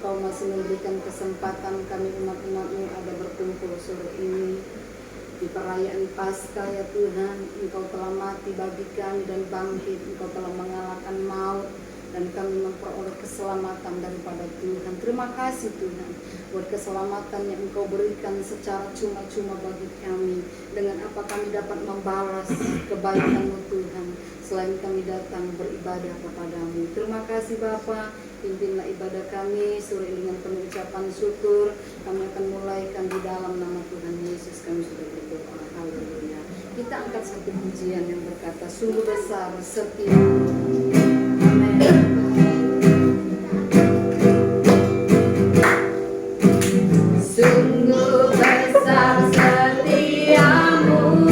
Engkau masih memberikan kesempatan kami umat-umat-Mu ada berkumpul sore ini di perayaan Paskah ya Tuhan. Engkau telah mati bagi kami dan bangkit, Engkau telah mengalahkan maut dan kami memperoleh keselamatan daripada Tuhan. Terima kasih Tuhan buat keselamatan yang Engkau berikan secara cuma-cuma bagi kami. Dengan apa kami dapat membalas kebaikan-Mu Tuhan selain kami datang beribadah kepadamu. Terima kasih Bapa, pimpinlah ibadah kami sore dengan penuh ucapan syukur. Kami akan mulaikan di dalam nama Tuhan Yesus, kami sudah berdoa. Haleluya. Kita angkat satu pujian yang berkata, sungguh besar setia. Amin. Sungguh besar setiamu,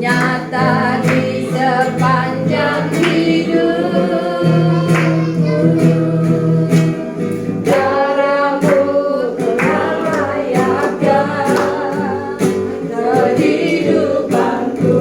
nyata di sepanjang hidup. Darahmu merayakan kehidupanku.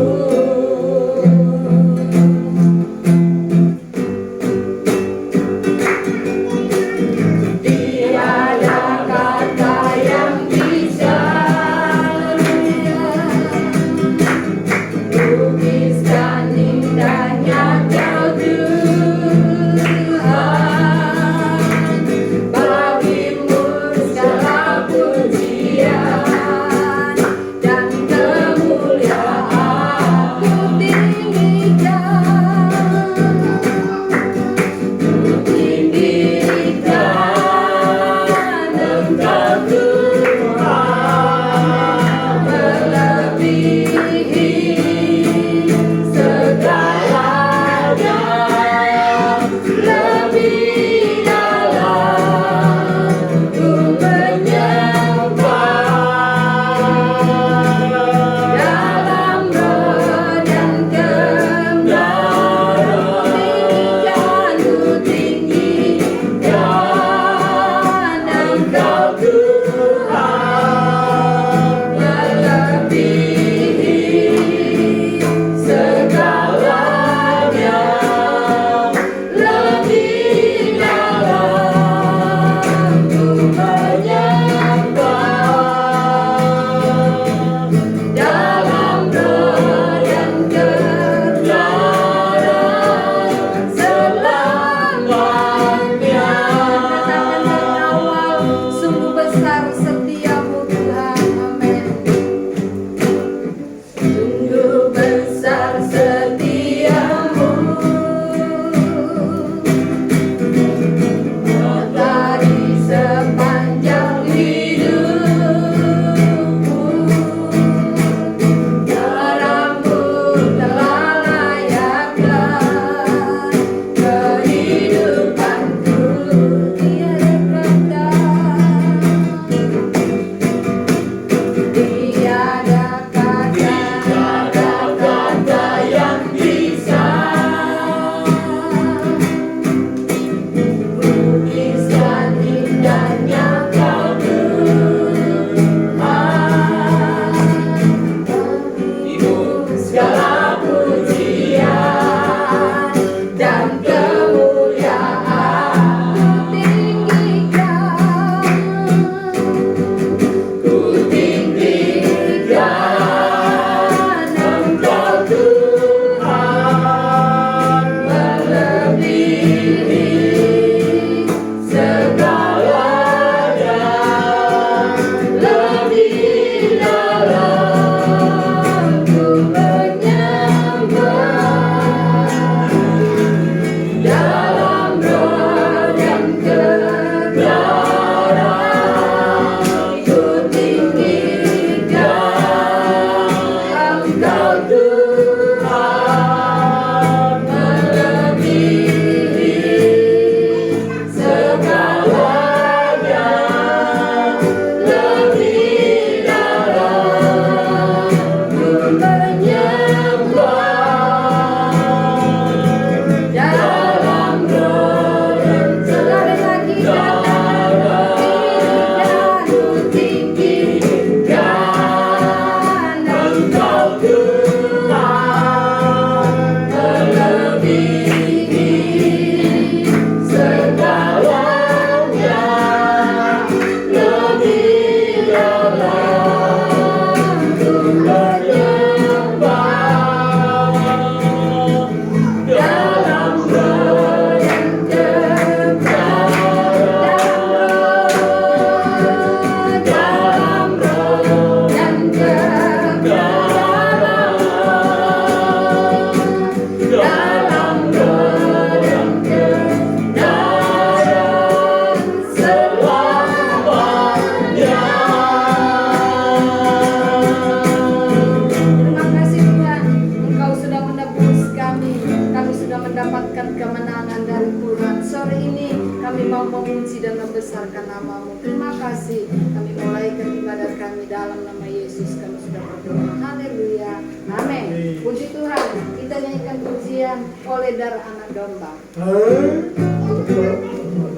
Kami mau memuji dan membesarkan nama-Mu. Terima kasih. Kami mulaikan ibadah kami dalam nama Yesus. Kami sudah berdoa. Haleluya. Amin. Puji Tuhan. Kita nyanyikan pujian oleh darah anak domba.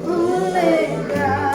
Oleh darah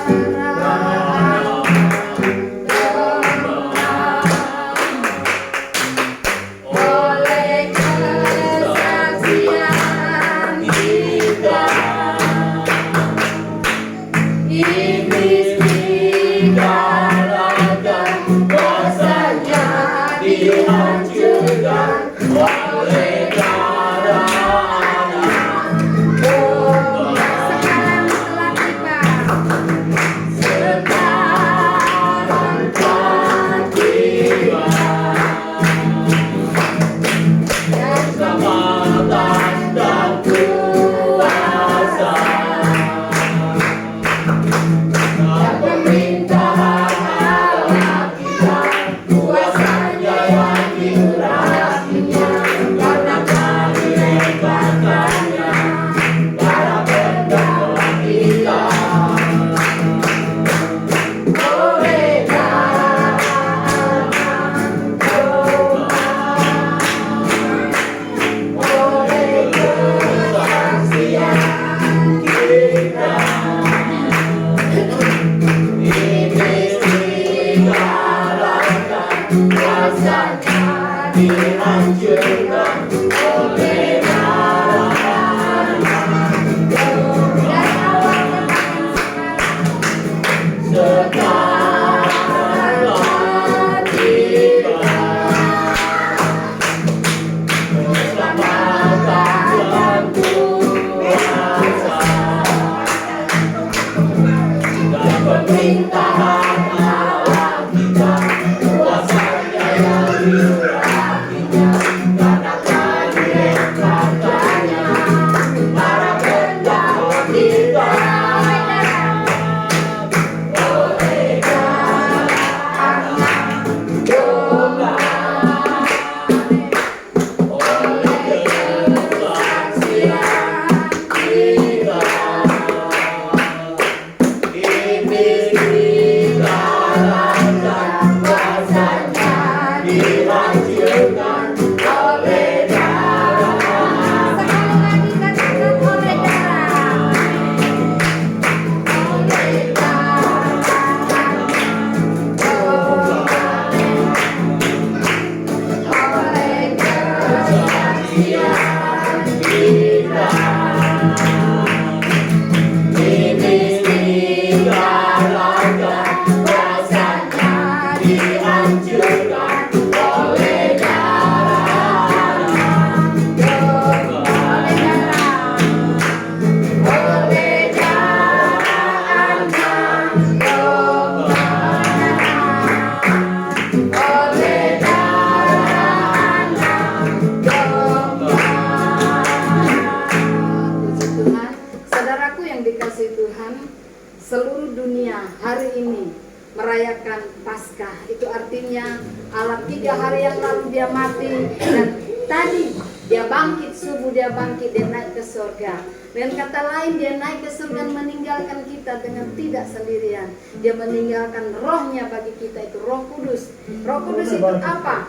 seluruh dunia hari ini merayakan Paskah. Itu artinya Allah 3 hari yang lalu dia mati dan tadi dia bangkit, subuh dia bangkit, dia naik ke surga. Dengan kata lain dia naik ke surga meninggalkan kita dengan tidak sendirian. Dia meninggalkan rohnya bagi kita, itu Roh Kudus. Roh Kudus itu apa?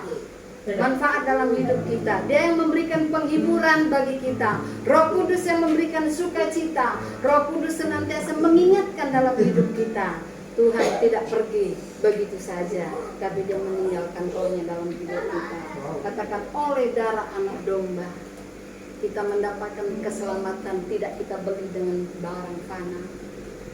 Manfaat dalam hidup kita. Dia yang memberikan penghiburan bagi kita. Roh Kudus yang memberikan sukacita. Roh Kudus senantiasa mengingatkan dalam hidup kita. Tuhan tidak pergi begitu saja, tapi dia meninggalkan rohnya dalam hidup kita. Katakan, oleh darah anak domba kita mendapatkan keselamatan, tidak kita beli dengan barang fana.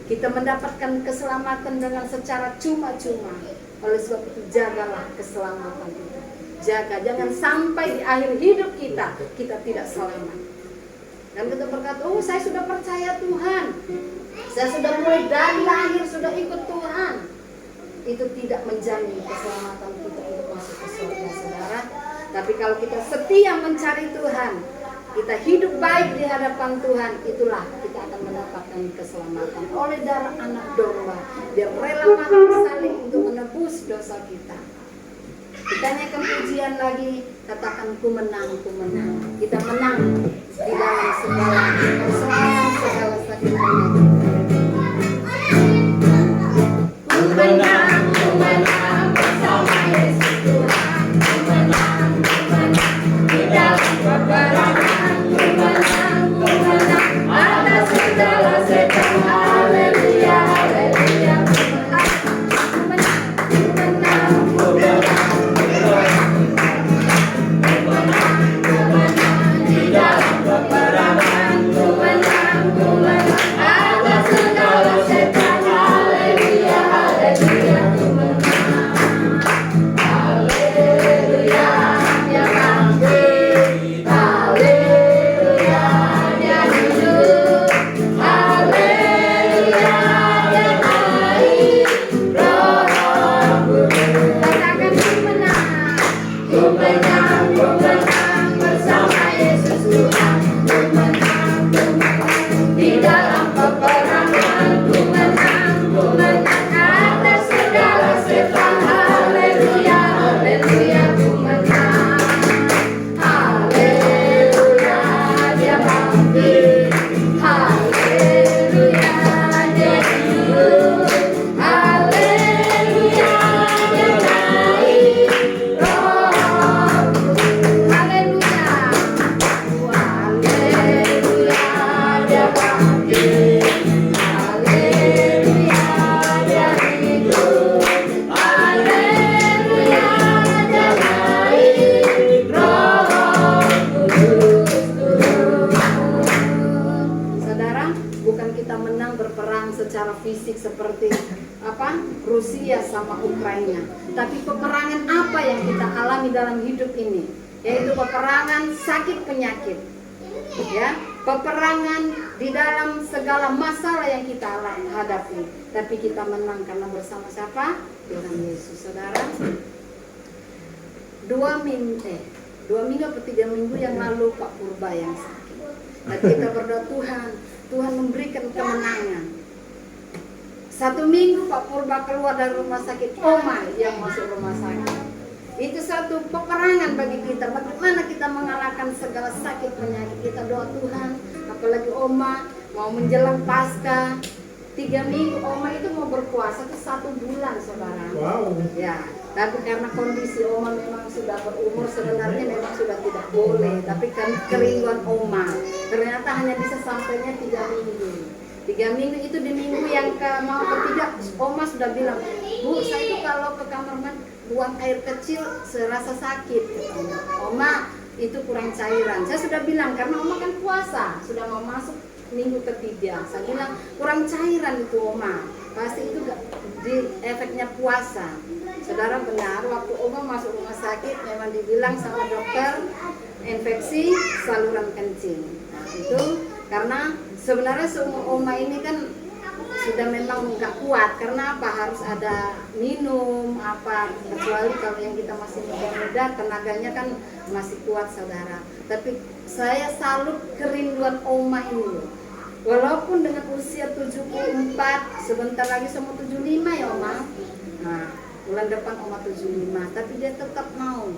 Kita mendapatkan keselamatan dengan secara cuma-cuma. Oleh sebab itu jagalah keselamatan kita. Jaga, jangan sampai di akhir hidup kita tidak selamat. Dan kita berkata, oh saya sudah percaya Tuhan, saya sudah mulai dari lahir sudah ikut Tuhan. Itu tidak menjamin keselamatan kita untuk masuk ke surga, saudara. Tapi kalau kita setia mencari Tuhan, kita hidup baik di hadapan Tuhan, itulah kita akan mendapatkan keselamatan. Oleh darah anak domba, dia rela mati salib untuk menebus dosa kita. Kita nyanyikan pujian lagi, katakan ku menang, ku menang. Kita menang di dalam segala persoalan, segala sakit penyakit. bukan kita menang berperang secara fisik seperti Rusia sama Ukraina, tapi peperangan apa yang kita alami dalam hidup ini, yaitu peperangan sakit penyakit, ya, peperangan di dalam segala masalah yang kita hadapi, tapi kita menang karena bersama siapa? Tuhan Yesus. Saudara, 2 minggu atau 3 minggu yang lalu Pak Purba yang sakit, dan kita berdoa Tuhan memberikan kemenangan. 1 minggu Pak Purba keluar dari rumah sakit, Oma yang masuk rumah sakit. Itu satu peperangan bagi kita. Bagaimana kita mengalahkan segala sakit penyakit. Kita doa Tuhan, apalagi Oma mau menjelang Paskah 3 minggu, Oma itu mau berpuasa itu 1 bulan, saudara. Wow. Ya, tapi karena kondisi Oma memang sudah berumur, sebenarnya memang sudah tidak boleh. Tapi kami kerinduan Oma, ternyata hanya bisa sampainya 3 minggu. 3 minggu itu di minggu yang mau ketiga, Oma sudah bilang, Bu, saya itu kalau ke kamar mandi buang air kecil serasa sakit. Oma, itu kurang cairan. Saya sudah bilang, karena Oma kan puasa, sudah mau masuk minggu ketiga. Saya bilang, kurang cairan itu Oma. Pasti itu di efeknya puasa. Saudara, benar, waktu Oma masuk rumah sakit, memang dibilang sama dokter, infeksi saluran kencing. Nah, itu karena sebenarnya seumur Oma ini kan sudah memang nggak kuat, karena apa, harus ada minum apa, kecuali kalau yang kita masih muda tenaganya kan masih kuat, saudara. Tapi saya salut kerinduan Oma ini, walaupun dengan usia 74, sebentar lagi sama 75 ya Oma. Nah, bulan depan Oma 75, tapi dia tetap mau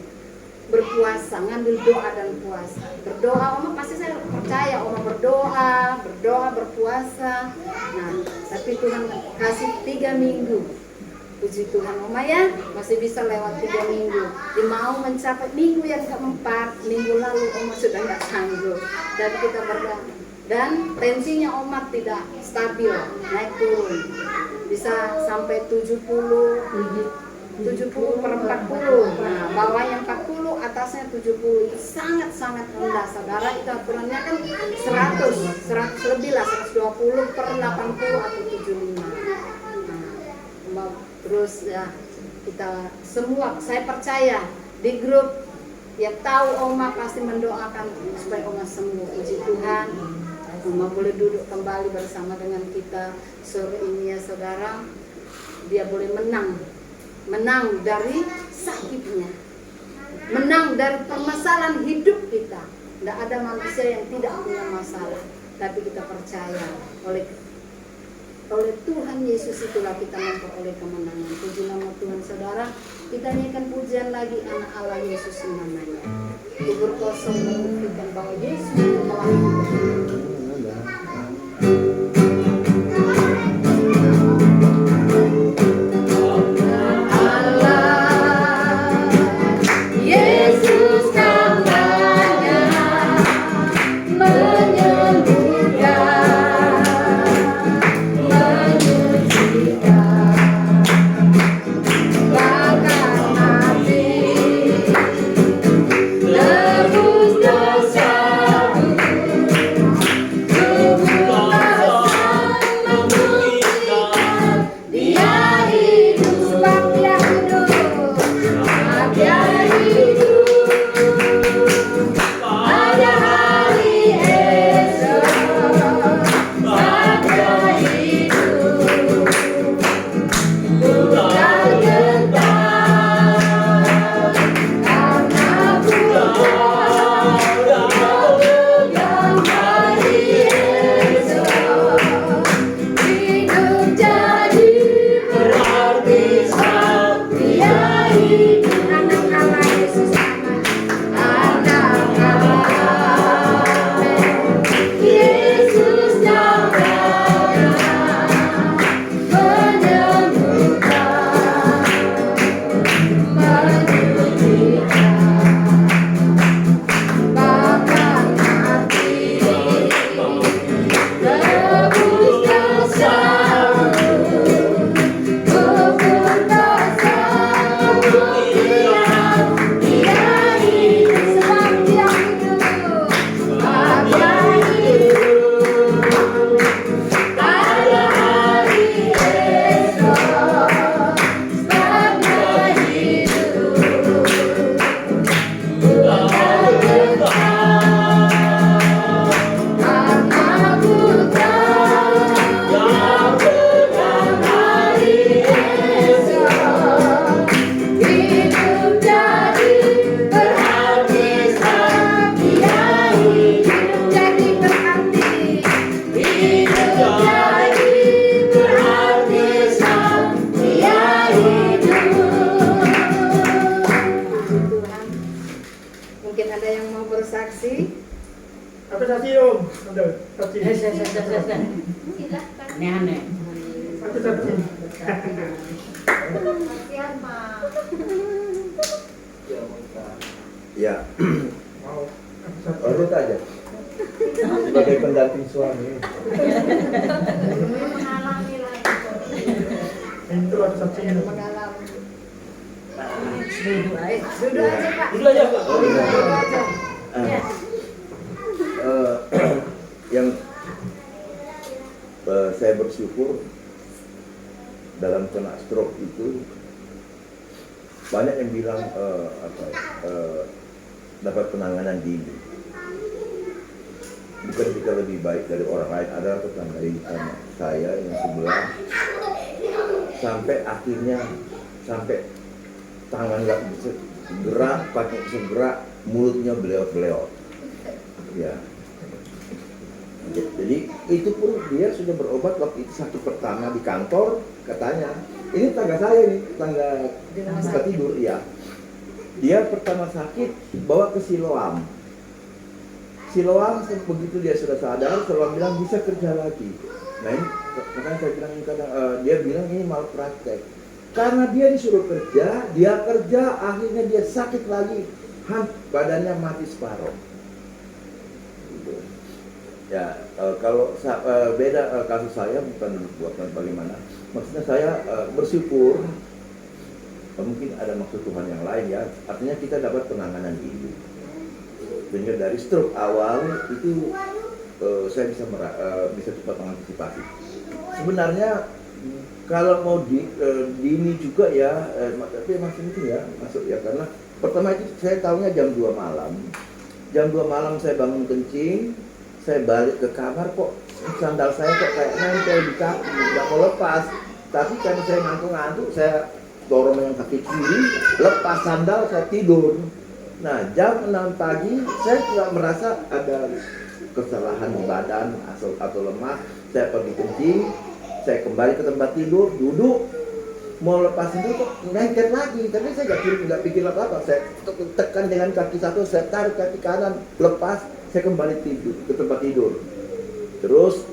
berpuasa, ngambil doa dan puasa. Berdoa, Oma pasti saya percaya Oma berdoa, berpuasa. Nah, tapi Tuhan kasih 3 minggu. Puji Tuhan Oma ya, masih bisa lewat 3 minggu. Dia mau mencapai minggu yang keempat, minggu lalu Oma sudah nggak sanggup. Dan kita berdoa. Dan tensinya Oma tidak stabil, naik turun. Bisa sampai 70/40. Nah, bawahnya 40, atasnya 70. Itu sangat-sangat rendah, saudara. Itu aturannya kan 100 lebih lah, 120/80 atau 75. Nah, terus ya, kita semua, saya percaya di grup yang tahu Oma pasti mendoakan supaya Oma sembuh. Puji Tuhan, Oma boleh duduk kembali bersama dengan kita sore ini ya, saudara. Dia boleh menang dari sakitnya, menang dari permasalahan hidup kita. Tidak ada manusia yang tidak punya masalah, tapi kita percaya oleh Tuhan Yesus itulah kita memperoleh kemenangan. Puji nama Tuhan, saudara. Kita nyanyikan pujian lagi, anak Allah Yesus namanya. Kubur kosong membuktikan bahwa Yesus telah hidup. Aneh-aneh. Ya, urut aja sebagai pendamping suami. Mengalami lagi. Itu ada saksinya. Mengalami. Duduk aja. Duduk aja Pak. Duduk aja, Pak. Duduk aja. Ya. Yang saya bersyukur dalam kena stroke itu banyak yang bilang dapat penanganan dini. Bukan kita lebih baik dari orang lain, adalah tetangga saya yang sebelah sampai akhirnya tangan nggak bisa gerak, pakai segera mulutnya beliau ya. Jadi itu pun dia sudah berobat waktu itu sakit pertama di kantor, katanya ini tangga saya nih, tangga tempat tidur ya. Dia pertama sakit bawa ke Siloam, begitu dia sudah sadar, Siloam bilang bisa kerja lagi. Nah ini, makanya saya bilang kadang dia bilang ini malpraktek. Karena dia disuruh kerja, dia kerja, akhirnya dia sakit lagi, badannya mati separuh. Gitu. Ya kalau beda kasus saya bukan bagaimana. Maksudnya saya bersyukur. Mungkin ada maksud Tuhan yang lain ya, artinya kita dapat penanganan ini. Sehingga dari stroke awal itu saya bisa cepat mengantisipasi. Sebenarnya kalau mau dini juga ya, tapi masih itu ya masuk ya, karena pertama itu saya tahunya jam 2 malam. Jam 2 malam saya bangun kencing, saya balik ke kamar kok sandal saya kok kayak nempel di kaki, nggak mau lepas. Tapi karena saya ngantuk-ngantuk, saya dorong yang kaki kiri, lepas sandal, saya tidur. Nah, jam 6 pagi, saya tidak merasa ada kesalahan di badan atau lemas. Saya pergi kencing, saya kembali ke tempat tidur, duduk, mau lepasin dulu kok lengket lagi. Tapi saya nggak pikir apa-apa. Saya tekan dengan kaki satu, saya tarik kaki kanan, lepas, saya kembali tidur ke tempat tidur. Terus,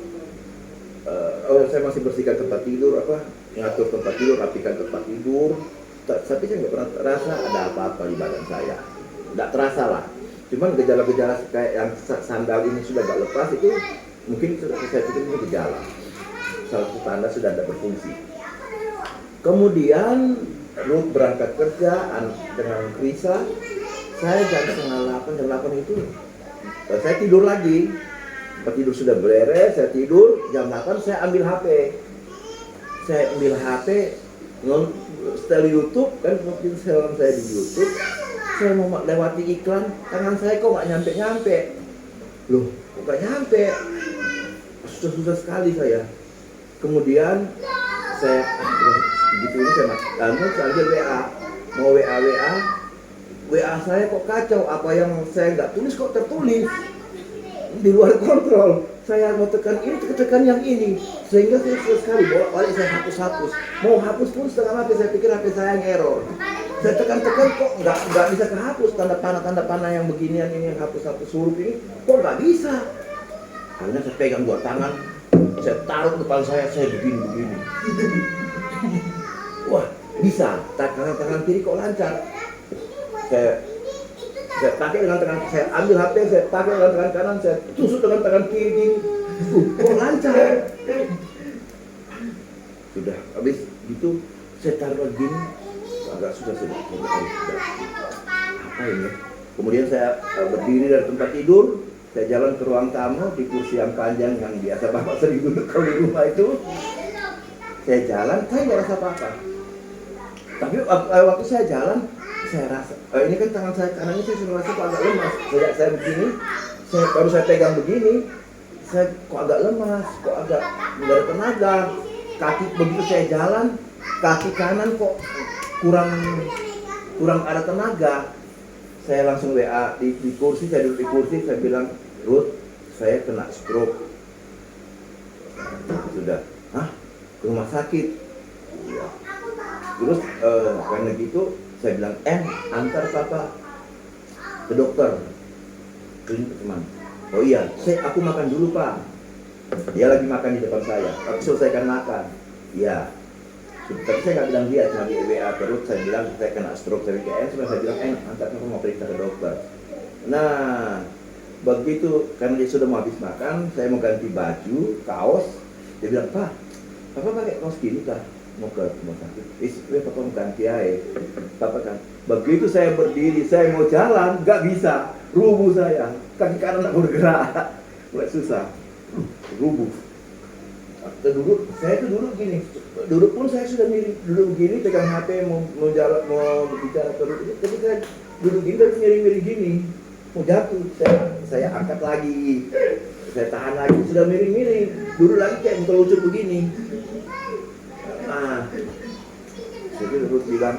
saya masih bersihkan tempat tidur, ngatur tempat tidur, rapikan tempat tidur. Tapi saya nggak pernah terasa ada apa-apa di badan saya. Nggak terasa lah. Cuman gejala-gejala kayak yang sandal ini sudah nggak lepas itu mungkin saya pikir itu gejala. Salah satu tanda sudah tidak berfungsi. Kemudian Ruth berangkat kerja dengan Krisa. Saya jam 7:30 itu saya tidur lagi. Tempat tidur sudah beres, saya tidur. Jam 8 saya ambil HP. Setel YouTube, kan mungkin saya di YouTube. Saya mau lewati iklan, tangan saya kok nggak nyampe. Loh, kok nggak nyampe? Susah sekali saya. Kemudian saya begitu ini saya ambil WA, mau WA saya kok kacau, apa yang saya nggak tulis kok tertulis, di luar kontrol. Saya mau tekan ini, tekan yang ini, sehingga saya susah sekali bolak-balik saya hapus. Mau hapus pun setengah mati, saya pikir HP saya yang error. Saya tekan kok nggak bisa kehapus, tanda panah yang beginian ini, yang hapus huruf ini kok nggak bisa. Akhirnya saya pegang dua tangan, saya taruh depan saya begini. Wah, bisa. Tangan kiri kok lancar. Saya pakai dengan tangan, saya ambil HP, saya pakai dengan tangan kanan, saya tusuk dengan tangan kiri. Kok lancar. Sudah, habis gitu saya taruh begini, agak sudah. Apa ini? Kemudian saya berdiri dari tempat tidur, saya jalan ke ruang tamu di kursi yang panjang yang biasa Bapak sering duduk kalau di rumah itu. Saya jalan, saya nggak rasa apa-apa. Tapi waktu saya jalan, saya rasa, ini kan tangan saya kanan ini saya sudah rasa kok agak lemas. Saya begini, baru saya pegang begini, saya kok agak lemas, kok agak nggak ada tenaga. Kaki begitu saya jalan, kaki kanan kok kurang ada tenaga. Saya langsung WA di kursi, saya duduk di kursi, saya bilang, Ruth, saya kena stroke. Sudah, ke rumah sakit. Ya. Terus karena gitu saya bilang, antar papa ke dokter, klinik teman. Oh iya, aku makan dulu pak. Dia lagi makan di depan saya. Aku selesaikan makan. Ya. Tapi saya nggak bilang dia, cuma di WA terus. Saya bilang saya kena stroke. Saya bilang, saya bilang, antarnya mau periksa ke dokter. Nah, begitu karena dia sudah mau habis makan, saya mau ganti baju, kaos. Dia bilang, Pak, Papa pakai kaos gini kah? Mau ke rumah sakit? Papa mau ganti aja. Papa kan. Begitu saya berdiri, saya mau jalan, nggak bisa. Rubuh saya. Kaki kanan nggak bergerak. Mulai susah. Rubuh. Duduk, saya tuh duduk gini. Duduk pun saya sudah miring, duduk gini, pegang HP, mau jalan, mau berbicara terus. Tapi saya duduk gini, tapi miring-miring gini. Mau jatuh, saya angkat lagi. Saya tahan lagi, sudah miring-miring. Duduk lagi kayak muter-lucut begini. Nah, jadi terus bilang,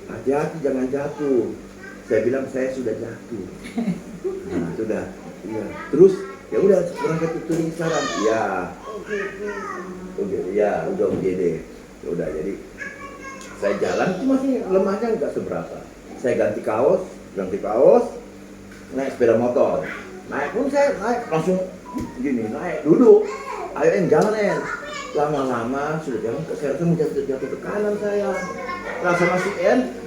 hati-hati jangan jatuh. Saya bilang saya sudah jatuh. Nah, sudah. Iya. Terus ya udah berangkat ke klinik sekarang. Ya. Oke, ya udah UGD. Ya udah jadi saya jalan itu masih lemahnya nggak seberapa. Saya ganti kaos, naik sepeda motor. Naik pun saya naik langsung gini, naik duduk. Ayo jalan lama-lama sudah jalan ke saya mau jatuh ke kanan saya. Rasa masih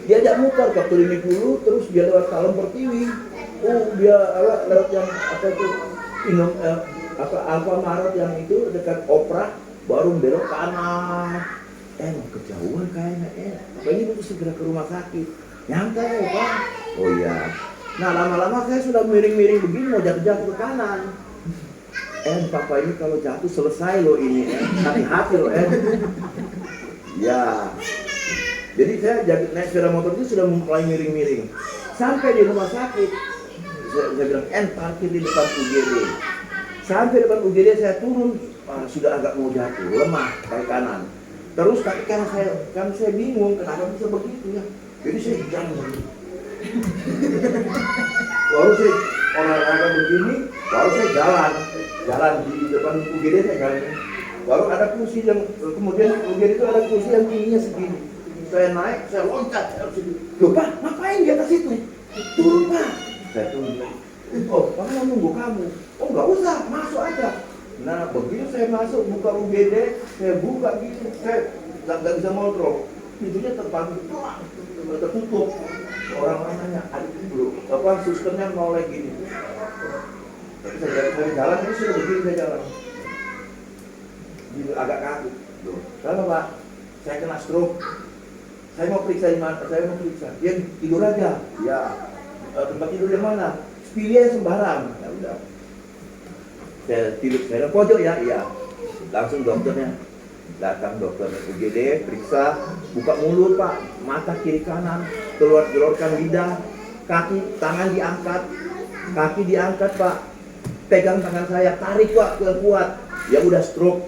diajak muter ke klinik dulu, terus dia lewat Kalem Pertiwi. Dia lewat yang apa itu Alfamaret yang itu dekat Opera, baru belok kanan. Mau kejauhan kayaknya. Apa ini butuh segera ke rumah sakit. Nyantai Pak. Oh iya. Nah lama-lama saya sudah miring-miring begini mau jatuh ke kanan. Papa ini kalau jatuh selesai loh ini, hati-hati loh, Ya. Jadi saya naik sepeda motor itu sudah mulai miring-miring. Sampai di rumah sakit, saya bilang, parkir di depan UGD. Sampai depan UGD saya turun, sudah agak mau jatuh, lemah kaki kanan. Terus kaki kanan saya bingung kenapa bisa begitu ya. Jadi saya jalan. Baru saya olahraga begini, baru saya jalan di depan UGD saya jalan. Baru ada kursi yang kemudian UGD itu ada kursi yang tingginya segini. Saya naik, saya loncat, loh Pak, ngapain di atas itu? Turun Pak. Saya turun. Oh, Pak mau nunggu kamu. Oh nggak usah, masuk aja. Nah begitu saya masuk, buka UGD, saya buka gitu, saya nggak bisa ngontrol. Pintunya tertutup. Orang-orang nanya, adik bro, apa susternya mau lagi gini. Tapi saya jalan ini sudah begini saya jalan. Gitu, agak kaku. Kenapa Pak? Saya kena stroke. Saya mau periksa di mana? Saya mau periksa. Dia tidur aja. Ya. Tempat tidur yang mana? Pilih sembarang. Ya udah. Saya tidur, saya pojok ya. Iya. Langsung dokternya datang, dokter UGD periksa, buka mulut Pak, mata kiri kanan, keluarkan lidah, kaki, tangan diangkat, kaki diangkat Pak, pegang tangan saya, tarik Pak kuat, ya udah stroke,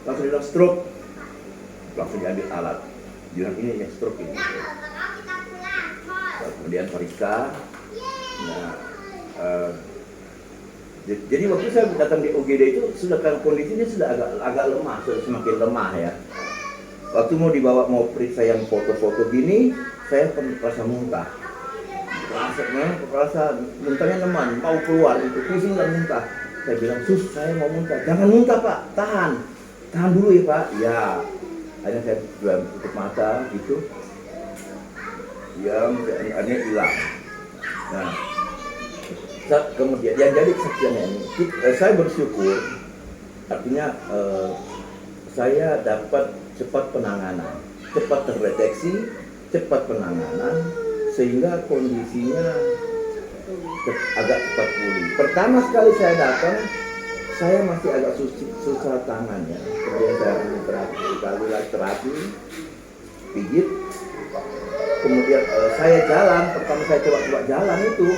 langsung bilang stroke, langsung diambil alat, bilang ini ya stroke ini. Kemudian periksa, nah, jadi waktu saya datang di UGD itu sudah kondisinya sudah agak lemah, sudah semakin lemah ya. Waktu mau periksa yang foto-foto gini, saya merasa muntah. Merasa muntahnya neman, mau keluar itu pusing dan muntah. Saya bilang, sus saya mau muntah, jangan muntah Pak, tahan dulu ya Pak. Ya, akhirnya saya tutup mata gitu. Ya, akhirnya hilang. Nah. Kemudian yang jadi kesaksiannya ini, saya bersyukur, artinya saya dapat cepat penanganan, cepat terdeteksi, cepat penanganan, sehingga kondisinya agak cepat pulih. Pertama sekali saya datang, saya masih agak susah tangannya, kemudian saya terapi, pijit, kemudian saya jalan, pertama saya coba jalan itu.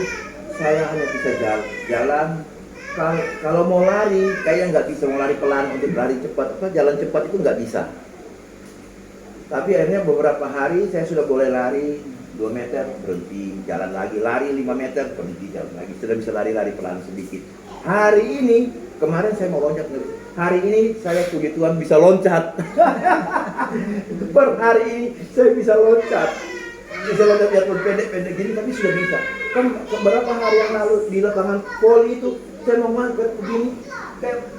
Saya hanya bisa jalan. Kalau mau lari, kayaknya nggak bisa mau lari pelan untuk lari cepat. Jalan cepat itu nggak bisa. Tapi akhirnya beberapa hari saya sudah boleh lari 2 meter, berhenti, jalan lagi, lari 5 meter, berhenti, jalan lagi. Sudah bisa lari pelan sedikit. Hari ini, kemarin saya mau loncat. Hari ini saya puji Tuhan bisa loncat. Per hari ini saya bisa loncat. Bisa loncat biarpun pendek-pendek gini, tapi sudah bisa. Kan beberapa hari yang lalu di lapangan voli itu saya mau ngangkat begini, kayak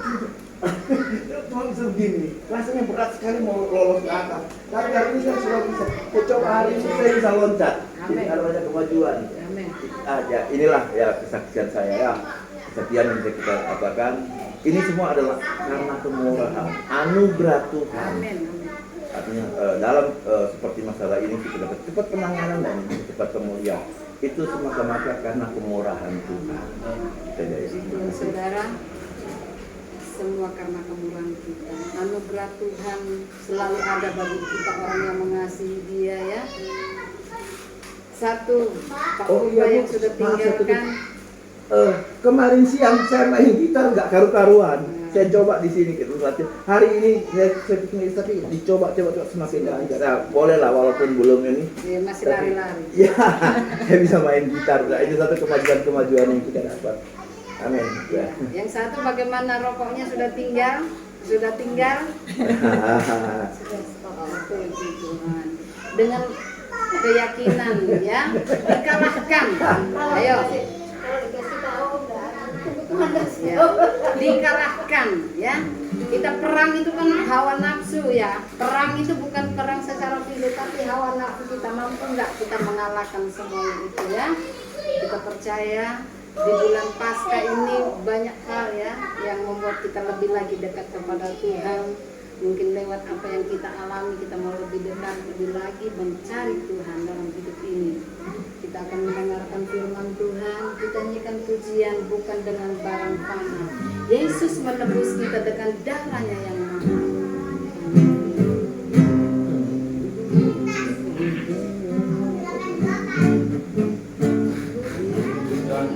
cuma bisa begini. Rasanya berat sekali mau lolos ke atas. Tapi hari ini saya sudah bisa. Saya coba hari ini saya bisa loncat. Jadi Amin. ada banyak kemajuan. Amin. Ya inilah ya kesaksian saya ya. Kesaksian yang bisa kita katakan. Ini semua adalah karena kemurahan, anugerah Tuhan. Amin. Artinya dalam seperti masalah ini kita dapat cepat penanganan dan cepat kemuliaan. Itu semata-mata karena kemurahan Tuhan. Tuhan saudara, semua karena kemurahan kita. Anugerah Tuhan selalu ada bagi kita orang yang mengasihi Dia ya. Satu, Pak Purba yang sudah tinggalkan. Kemarin siang saya main gitar nggak karu-karuan. Saya coba di sini gitu latihan. Hari ini saya bikin tapi dicoba semakin lancar. Nah, boleh lah walaupun belum ini. Ya, masih lari-lari. Ya, saya bisa main gitar. Nah, itu satu kemajuan yang kita dapat. Amin. Ya. Yang satu bagaimana rokoknya sudah tinggal? Sudah tinggal? Sudah stop. Puji Tuhan. Dengan keyakinan ya dikalahkan. Ayo. Ya, dikalahkan ya. Kita perang itu kan hawa nafsu ya. Perang itu bukan perang secara fisik tapi hawa nafsu kita. Mampu nggak kita mengalahkan semua itu ya. Kita percaya di bulan Paskah ini banyak hal ya yang membuat kita lebih lagi dekat kepada Tuhan. Mungkin lewat apa yang kita alami kita mau lebih dekat, lebih lagi mencari Tuhan dalam hidup ini. Kita akan mendengarkan firman Tuhan, kita nyanyikan pujian bukan dengan barang fana. Yesus menebus kita dengan darahnya yang mahal.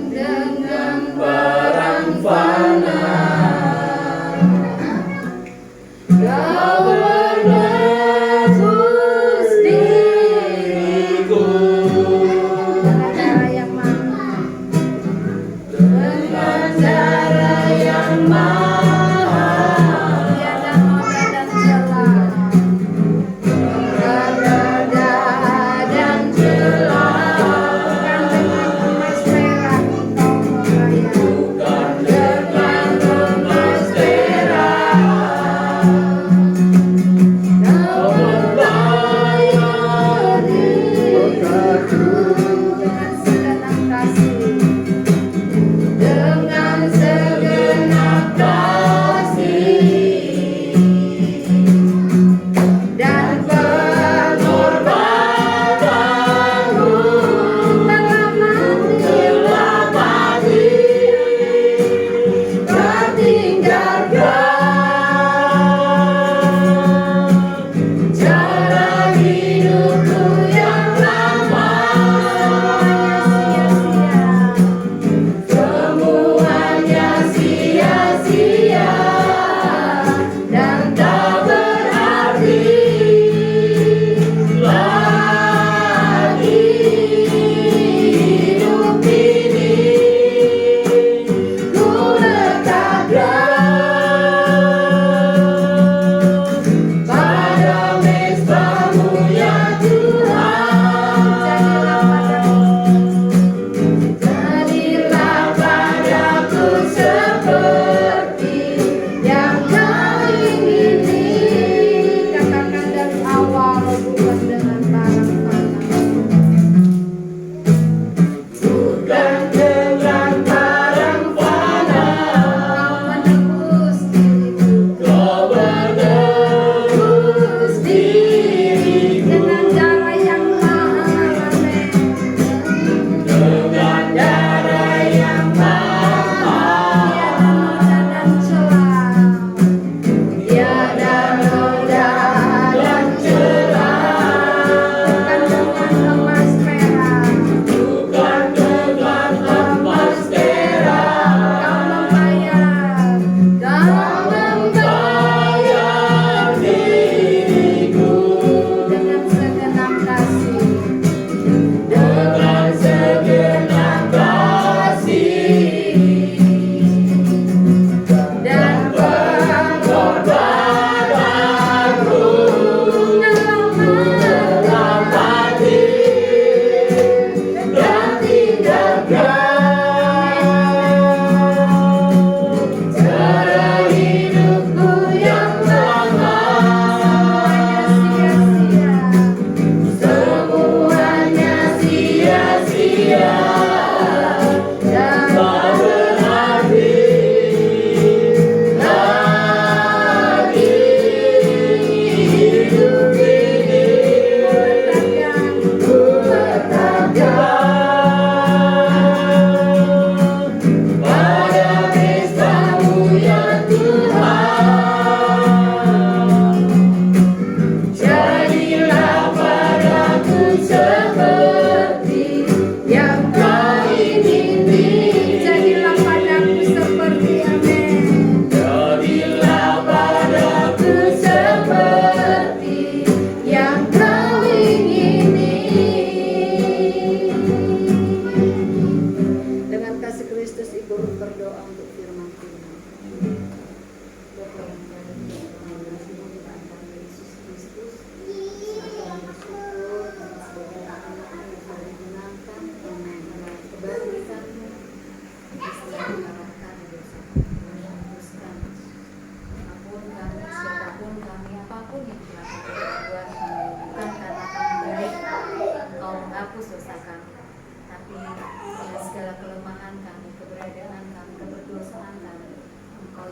Dengan barang fana Kau menebus diriku dengan cara yang mahal. Dengan cara yang mahal. Biar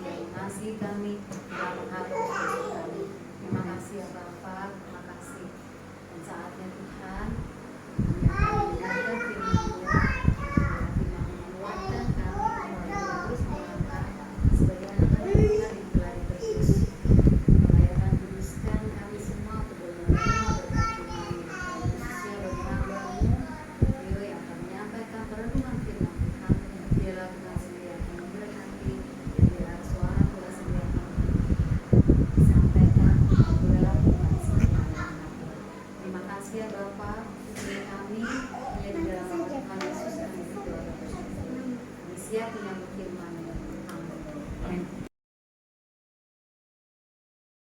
yang mengasihi kami.